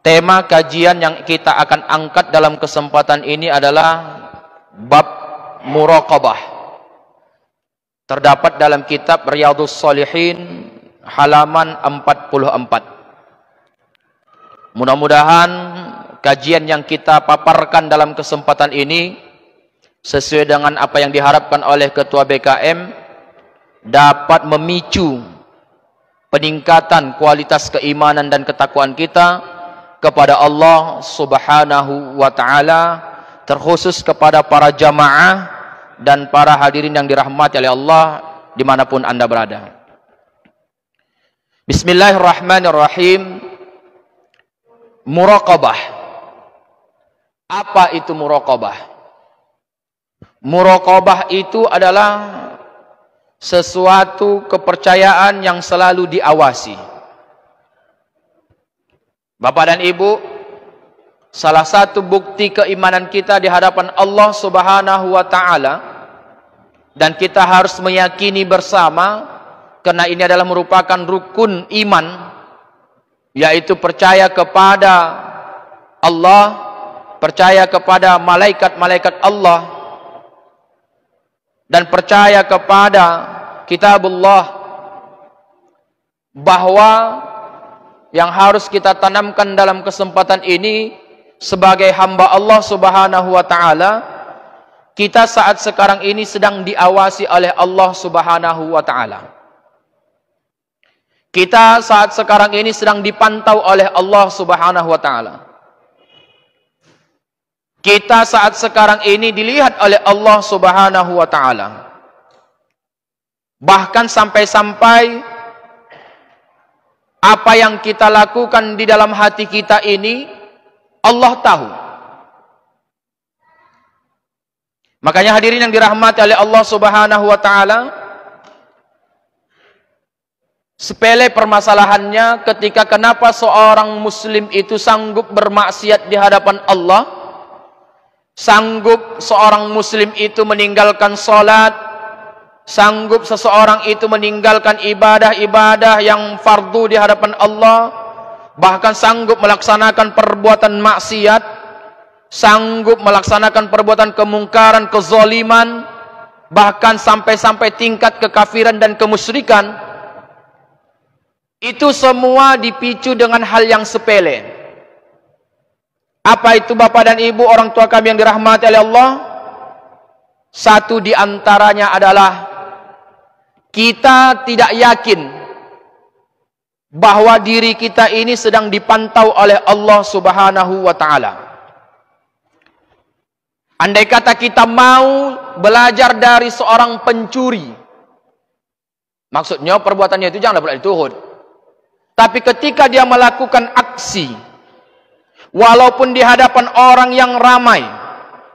Tema kajian yang kita akan angkat dalam kesempatan ini adalah bab muraqabah. Terdapat dalam kitab Riyadhus Shalihin halaman 44. Mudah-mudahan kajian yang kita paparkan dalam kesempatan ini sesuai dengan apa yang diharapkan oleh Ketua BKM dapat memicu peningkatan kualitas keimanan dan ketakwaan kita kepada Allah Subhanahu wa ta'ala, terkhusus kepada para jamaah dan para hadirin yang dirahmati oleh Allah dimanapun Anda berada. Bismillahirrahmanirrahim. Muraqabah. Apa itu muraqabah? Muraqabah itu adalah sesuatu kepercayaan yang selalu diawasi. Bapak dan Ibu, salah satu bukti keimanan kita di hadapan Allah Subhanahu wa ta'ala, dan kita harus meyakini bersama, karena ini adalah merupakan rukun iman, yaitu percaya kepada Allah, percaya kepada malaikat-malaikat Allah, dan percaya kepada kitabullah, bahwa yang harus kita tanamkan dalam kesempatan ini sebagai hamba Allah Subhanahu wa ta'ala, kita saat sekarang ini sedang diawasi oleh Allah Subhanahu wa ta'ala. Kita saat sekarang ini sedang dipantau oleh Allah Subhanahu wa ta'ala. Kita saat sekarang ini dilihat oleh Allah Subhanahu wa ta'ala. Bahkan sampai-sampai apa yang kita lakukan di dalam hati kita ini Allah tahu. Makanya hadirin yang dirahmati oleh Allah Subhanahu wa ta'ala, sepele permasalahannya ketika kenapa seorang muslim itu sanggup bermaksiat di hadapan Allah, sanggup seorang muslim itu meninggalkan salat, sanggup seseorang itu meninggalkan ibadah-ibadah yang fardu di hadapan Allah, bahkan sanggup melaksanakan perbuatan maksiat, sanggup melaksanakan perbuatan kemungkaran, kezaliman, bahkan sampai-sampai tingkat kekafiran dan kemusyrikan. Itu semua dipicu dengan hal yang sepele. Apa itu Bapak dan Ibu, orang tua kami yang dirahmati oleh Allah? Satu di antaranya adalah kita tidak yakin bahwa diri kita ini sedang dipantau oleh Allah Subhanahu wa ta'ala. Andai kata kita mau belajar dari seorang pencuri, maksudnya perbuatannya itu janganlah boleh dituhut. Tapi ketika dia melakukan aksi, walaupun di hadapan orang yang ramai,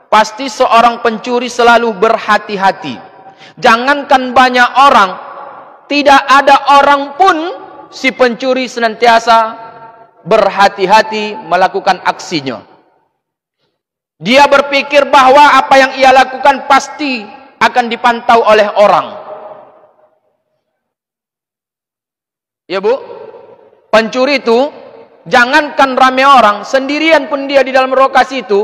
pasti seorang pencuri selalu berhati-hati. Jangankan banyak orang, tidak ada orang pun si pencuri senantiasa berhati-hati melakukan aksinya. Dia berpikir bahwa apa yang ia lakukan pasti akan dipantau oleh orang. Ya Bu, pencuri itu jangankan ramai orang, sendirian pun dia di dalam lokasi itu,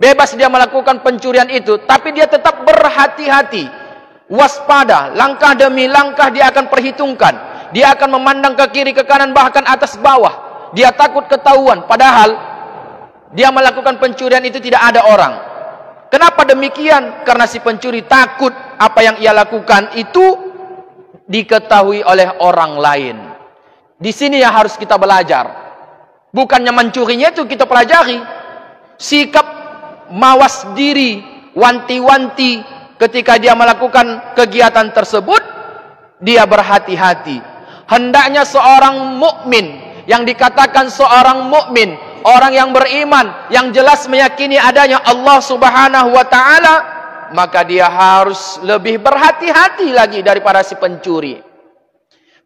bebas dia melakukan pencurian itu, tapi dia tetap berhati-hati. Waspada, langkah demi langkah dia akan perhitungkan. Dia akan memandang ke kiri, ke kanan, bahkan atas bawah. Dia takut ketahuan, padahal dia melakukan pencurian itu tidak ada orang. Kenapa demikian? Karena si pencuri takut apa yang ia lakukan itu diketahui oleh orang lain. Di sini yang harus kita belajar. Bukannya mencurinya itu kita pelajari. Sikap mawas diri, wanti-wanti ketika dia melakukan kegiatan tersebut, dia berhati-hati. Hendaknya seorang mukmin, yang dikatakan seorang mukmin, orang yang beriman, yang jelas meyakini adanya Allah Subhanahu wa ta'ala, maka dia harus lebih berhati-hati lagi daripada si pencuri.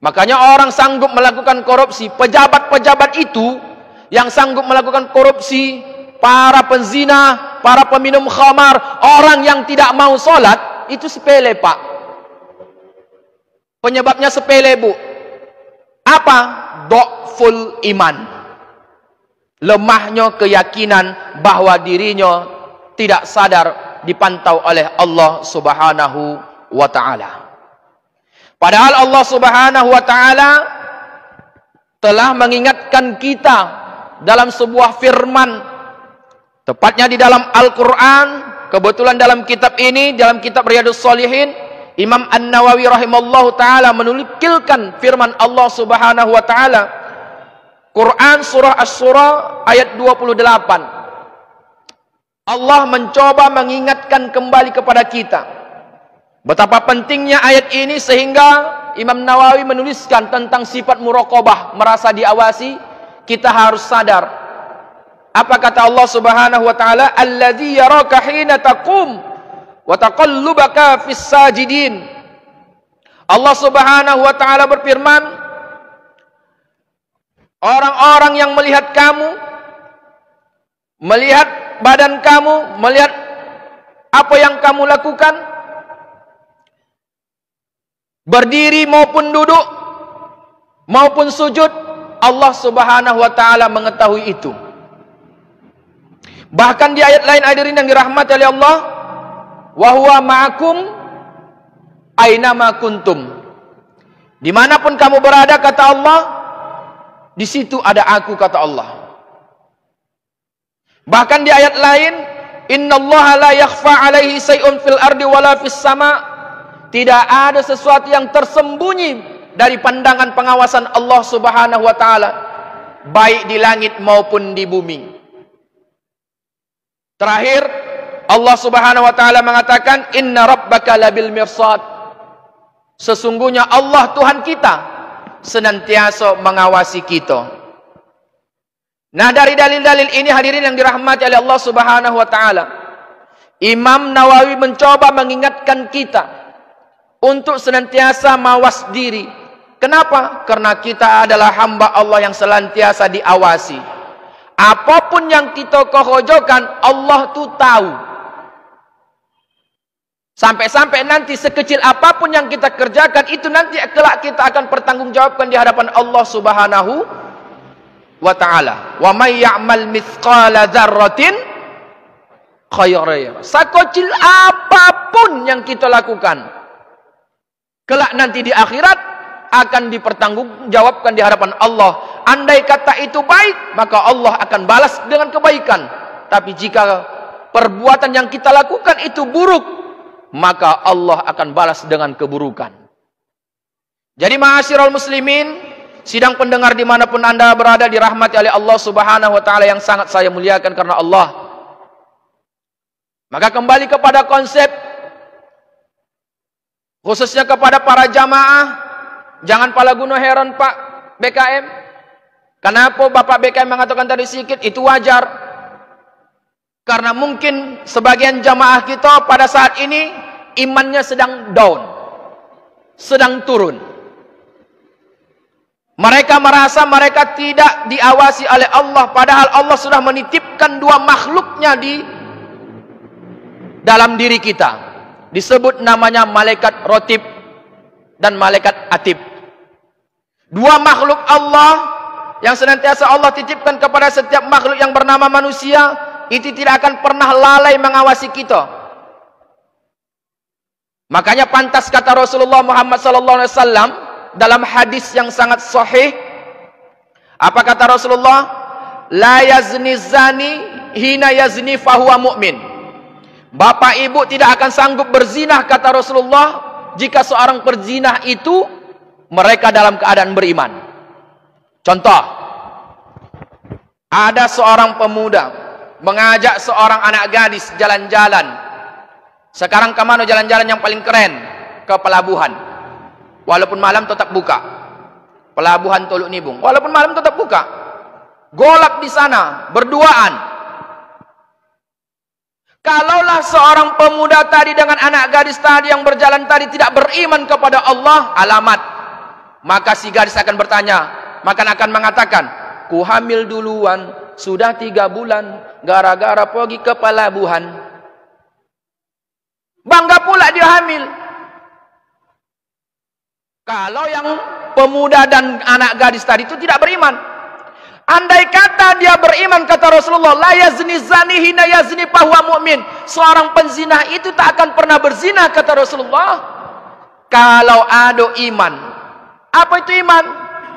Makanya orang sanggup melakukan korupsi, pejabat-pejabat itu yang sanggup melakukan korupsi, para penzina, para peminum khamar, orang yang tidak mau sholat, itu sepele Pak. Penyebabnya sepele Bu. Apa? Dhaful iman. lemahnya keyakinan bahwa dirinya tidak sadar dipantau oleh Allah Subhanahu wa ta'ala. Padahal Allah Subhanahu wa ta'ala telah mengingatkan kita dalam sebuah firman, tepatnya di dalam Al-Quran. Kebetulan dalam kitab ini, dalam kitab Riyadhus Shalihin, Imam An-Nawawi rahimallahu ta'ala menukilkan firman Allah Subhanahu wa ta'ala, Quran surah Asy-Syura ayat 28. Allah mencoba mengingatkan kembali kepada kita betapa pentingnya ayat ini, sehingga Imam Nawawi menuliskan tentang sifat muraqabah, merasa diawasi. Kita harus sadar. Apa kata Allah Subhanahu wa ta'ala? Alladzi yaraka hina taqum wa taqallubaka fis sajidin. Allah Subhanahu wa ta'ala berfirman, orang-orang yang melihat kamu, melihat badan kamu, melihat apa yang kamu lakukan, berdiri maupun duduk maupun sujud, Allah Subhanahu wa ta'ala mengetahui itu. Bahkan di ayat lain, hadirin yang dirahmati oleh Allah, wa huwa ma'akum ainama kuntum. Dimanapun kamu berada, kata Allah, di situ ada aku, kata Allah. Bahkan di ayat lain, innallaha la yakhfa alaihi say'un fil ardi wala fis sama. Tidak ada sesuatu yang tersembunyi dari pandangan pengawasan Allah Subhanahu wa ta'ala, baik di langit maupun di bumi. Terakhir, Allah Subhanahu wa ta'ala mengatakan, inna rabbaka labil mirsad. Sesungguhnya Allah Tuhan kita senantiasa mengawasi kita. Nah, dari dalil-dalil ini, hadirin yang dirahmati oleh Allah Subhanahu wa ta'ala, Imam Nawawi mencoba mengingatkan kita untuk senantiasa mawas diri. Kenapa? Karena kita adalah hamba Allah yang senantiasa diawasi. Apapun yang kita kehojokan, Allah tuh tahu. Sampai-sampai nanti sekecil apapun yang kita kerjakan, itu nanti kelak kita akan pertanggungjawabkan di hadapan Allah Subhanahu wa ta'ala. Wa may ya'mal mithqala dzarratin khairan yarah. Sekecil apapun yang kita lakukan, kelak nanti di akhirat akan dipertanggungjawabkan di hadapan Allah. Andai kata itu baik, maka Allah akan balas dengan kebaikan. Tapi jika perbuatan yang kita lakukan itu buruk, maka Allah akan balas dengan keburukan. Jadi ma'asyiral muslimin, sidang pendengar dimanapun anda berada, dirahmati oleh Allah Subhanahu wa ta'ala yang sangat saya muliakan karena Allah. Maka kembali kepada konsep, khususnya kepada para jamaah, jangan pala guna heran Pak BKM. Kenapa Bapak BKM mengatakan tadi sedikit? Itu wajar. Karena mungkin sebagian jamaah kita pada saat ini imannya sedang down, sedang turun. Mereka merasa mereka tidak diawasi oleh Allah, padahal Allah sudah menitipkan dua makhluknya di dalam diri kita. Disebut namanya malaikat rotib dan malaikat atib. Dua makhluk Allah yang senantiasa Allah titipkan kepada setiap makhluk yang bernama manusia, itu tidak akan pernah lalai mengawasi kita. Makanya pantas kata Rasulullah Muhammad SAW dalam hadis yang sangat sahih. Apa kata Rasulullah? La yazni zani hina yazni fahuwa mu'min. Bapak ibu tidak akan sanggup berzinah, kata Rasulullah, jika seorang perzinah itu mereka dalam keadaan beriman. Contoh, ada seorang pemuda mengajak seorang anak gadis jalan-jalan. Sekarang ke mana jalan-jalan yang paling keren? Ke pelabuhan. Walaupun malam tetap buka. Pelabuhan Teluk Nibung. Walaupun malam tetap buka. Golap di sana, berduaan. Kalaulah seorang pemuda tadi dengan anak gadis tadi yang berjalan tadi tidak beriman kepada Allah, alamat. Maka si gadis akan bertanya, akan mengatakan, ku hamil duluan, sudah 3 bulan, gara-gara pergi ke pelabuhan. Bangga pula dia hamil. Kalau yang pemuda dan anak gadis tadi itu tidak beriman. Andai kata dia beriman, kata Rasulullah, la yazni zani hina yazni fahuwa mu'min. Seorang penzina itu tak akan pernah berzina, kata Rasulullah. Kalau ada iman. Apa itu iman?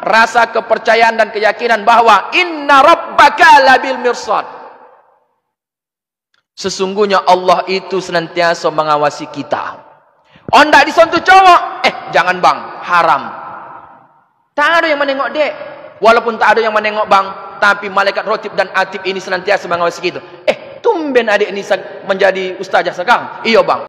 Rasa kepercayaan dan keyakinan bahwa inna rabbaka labil mirsad. Sesungguhnya Allah itu senantiasa mengawasi kita. Oh, ndak disentuh cowok. Jangan bang, haram. Tak ada yang menengok dek. Walaupun tak ada yang menengok bang, tapi malaikat rotib dan atib ini senantiasa mengawasi kita. Tumben adik ini menjadi ustazah sekarang. Iya bang.